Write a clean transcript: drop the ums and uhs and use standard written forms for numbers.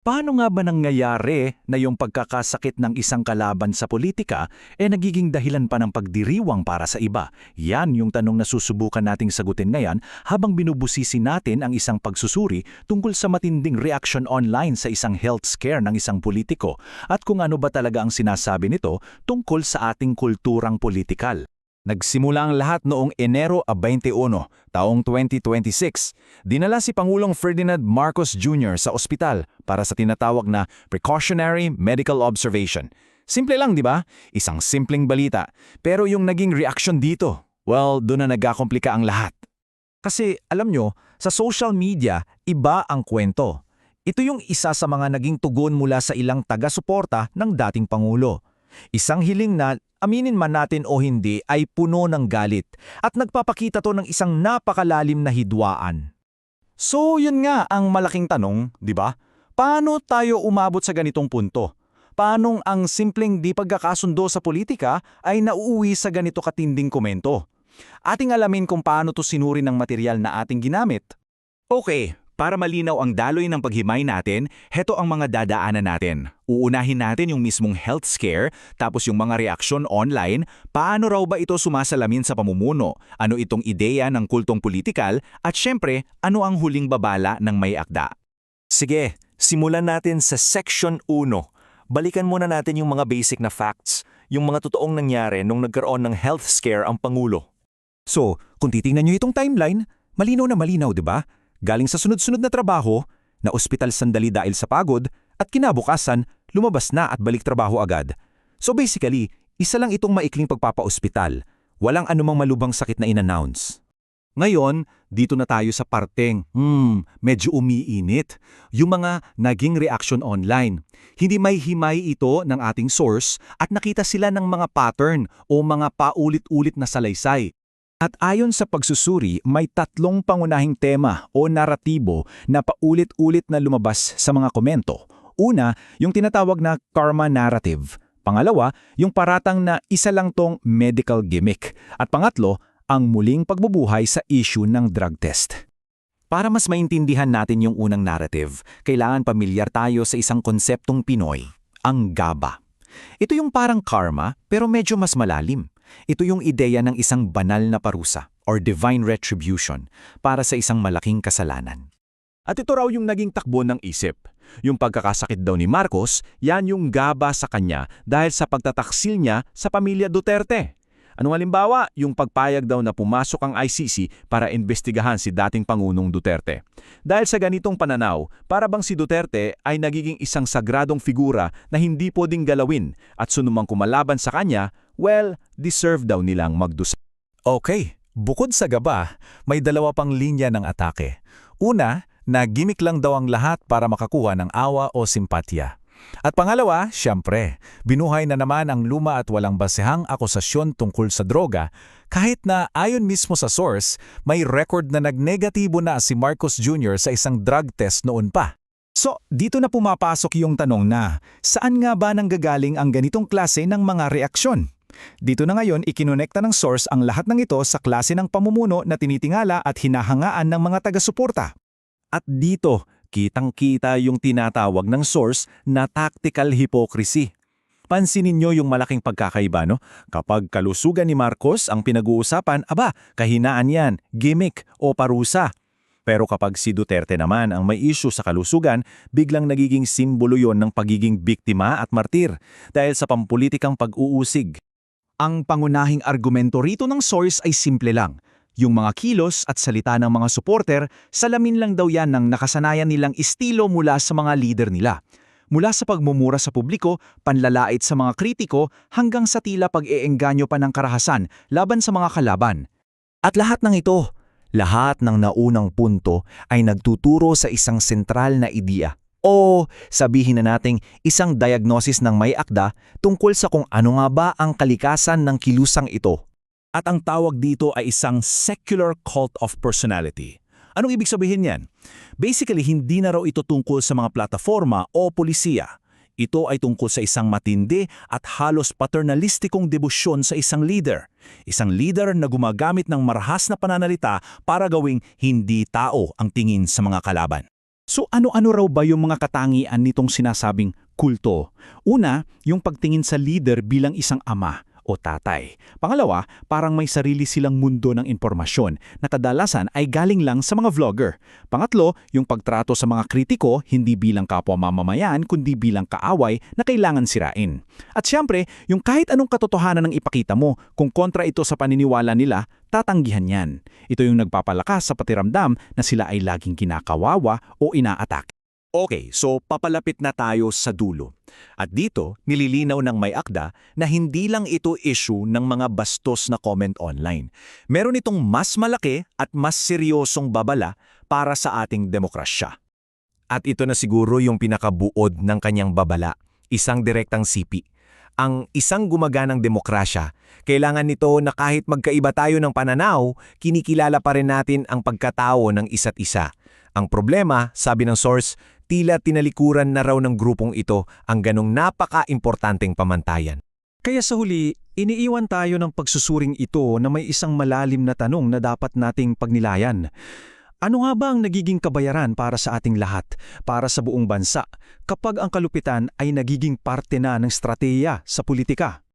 Paano nga ba nangyayari na yung pagkakasakit ng isang kalaban sa politika nagiging dahilan pa ng pagdiriwang para sa iba? Yan yung tanong na susubukan nating sagutin ngayon habang binubusisi natin ang isang pagsusuri tungkol sa matinding reaction online sa isang health scare ng isang politiko at kung ano ba talaga ang sinasabi nito tungkol sa ating kulturang politikal. Nagsimula ang lahat noong Enero 21, taong 2026. Dinala si Pangulong Ferdinand Marcos Jr. sa ospital para sa tinatawag na Precautionary Medical Observation. Simple lang, di ba? Isang simpleng balita. Pero yung naging reaction dito, well, doon na nagkakomplika ang lahat. Kasi, alam nyo, sa social media, iba ang kwento. Ito yung isa sa mga naging tugon mula sa ilang taga-suporta ng dating Pangulo. Isang hiling na, aminin man natin o hindi, ay puno ng galit at nagpapakita to ng isang napakalalim na hidwaan. So yun nga ang malaking tanong, di ba? Paano tayo umabot sa ganitong punto? Paanong ang simpleng di pagkakasundo sa politika ay nauuwi sa ganito katinding komento? Ating alamin kung paano to sinuri ng material na ating ginamit. Okay. Para malinaw ang daloy ng paghimay natin, heto ang mga dadaanan natin. Uunahin natin yung mismong health scare, tapos yung mga reaksyon online, paano raw ba ito sumasalamin sa pamumuno, ano itong ideya ng kultong politikal, at syempre, ano ang huling babala ng may akda. Sige, simulan natin sa Section 1. Balikan muna natin yung mga basic na facts, yung mga totoong nangyari nung nagkaroon ng health scare ang Pangulo. So, kung titingnan nyo itong timeline, malinaw na malinaw, di ba? Galing sa sunod-sunod na trabaho, na ospital sandali dahil sa pagod, at kinabukasan, lumabas na at balik trabaho agad. So basically, isa lang itong maikling pagpapa-ospital. Walang anumang malubhang sakit na in-announce. Ngayon, dito na tayo sa parteng, medyo umiinit. Yung mga naging reaction online. Hindi may himay ito ng ating source at nakita sila ng mga pattern o mga paulit-ulit na salaysay. At ayon sa pagsusuri, may tatlong pangunahing tema o naratibo na paulit-ulit na lumabas sa mga komento. Una, yung tinatawag na karma narrative. Pangalawa, yung paratang na isa lang tong medical gimmick. At pangatlo, ang muling pagbubuhay sa issue ng drug test. Para mas maintindihan natin yung unang narrative, kailangan pamilyar tayo sa isang konseptong Pinoy, ang GABA. Ito yung parang karma pero medyo mas malalim. Ito yung ideya ng isang banal na parusa or divine retribution para sa isang malaking kasalanan. At ito raw yung naging takbo ng isip. Yung pagkakasakit daw ni Marcos, yan yung gaba sa kanya dahil sa pagtataksil niya sa pamilya Duterte. Anong halimbawa? Yung pagpayag daw na pumasok ang ICC para imbestigahan si dating Pangulong Duterte. Dahil sa ganitong pananaw, para bang si Duterte ay nagiging isang sagradong figura na hindi pwedeng galawin at sunumang kumalaban sa kanya, well, deserve daw nilang magdusa. Okay, bukod sa gaba, may dalawa pang linya ng atake. Una, na gimmick lang daw ang lahat para makakuha ng awa o simpatya. At pangalawa, syempre, binuhay na naman ang luma at walang basehang akusasyon tungkol sa droga kahit na ayon mismo sa source, may record na nagnegatibo na si Marcos Jr. sa isang drug test noon pa. So, dito na pumapasok yung tanong na, saan nga ba nanggagaling ang ganitong klase ng mga reaksyon? Dito na ngayon ikinonekta ng source ang lahat ng ito sa klase ng pamumuno na tinitingala at hinahangaan ng mga taga-suporta. At dito, kitang-kita yung tinatawag ng source na tactical hypocrisy. Pansinin nyo yung malaking pagkakaiba, no? Kapag kalusugan ni Marcos ang pinag-uusapan, kahinaan yan, gimmick o parusa. Pero kapag si Duterte naman ang may issue sa kalusugan, biglang nagiging simbolo yon ng pagiging biktima at martir dahil sa pampulitikang pag-uusig. Ang pangunahing argumento rito ng source ay simple lang. Yung mga kilos at salita ng mga supporter, salamin lang daw yan ng nakasanayan nilang estilo mula sa mga leader nila. Mula sa pagmumura sa publiko, panlalait sa mga kritiko, hanggang sa tila pag-eengganyo pa ng karahasan laban sa mga kalaban. At lahat ng ito, lahat ng naunang punto ay nagtuturo sa isang sentral na ideya. O sabihin na nating isang diagnosis ng may akda tungkol sa kung ano nga ba ang kalikasan ng kilusang ito. At ang tawag dito ay isang secular cult of personality. Anong ibig sabihin yan? Basically, hindi na raw ito tungkol sa mga plataforma o polisiya. Ito ay tungkol sa isang matindi at halos paternalistikong debosyon sa isang leader. Isang leader na gumagamit ng marahas na pananalita para gawing hindi tao ang tingin sa mga kalaban. So ano-ano raw ba yung mga katangian nitong sinasabing kulto? Una, yung pagtingin sa leader bilang isang ama o tatay. Pangalawa, parang may sarili silang mundo ng impormasyon na kadalasan ay galing lang sa mga vlogger. Pangatlo, yung pagtrato sa mga kritiko hindi bilang kapwa mamamayan kundi bilang kaaway na kailangan sirain. At siyempre, yung kahit anong katotohanan ng ipakita mo, kung kontra ito sa paniniwala nila, tatanggihan yan. Ito yung nagpapalakas sa patiramdam na sila ay laging kinakawawa o inaatake. Okay, so papalapit na tayo sa dulo. At dito, nililinaw ng may akda na hindi lang ito issue ng mga bastos na comment online. Meron itong mas malaki at mas seryosong babala para sa ating demokrasya. At ito na siguro yung pinakabuod ng kanyang babala, isang direktang sipi. Ang isang gumaganang demokrasya, kailangan nito na kahit magkaiba tayo ng pananaw, kinikilala pa rin natin ang pagkatao ng isa't isa. Ang problema, sabi ng source, tila tinalikuran na raw ng grupong ito ang ganong napaka-importanteng pamantayan. Kaya sa huli, iniiwan tayo ng pagsusuring ito na may isang malalim na tanong na dapat nating pagnilayan. Ano nga ba ang nagiging kabayaran para sa ating lahat, para sa buong bansa, kapag ang kalupitan ay nagiging parte na ng strategiya sa politika?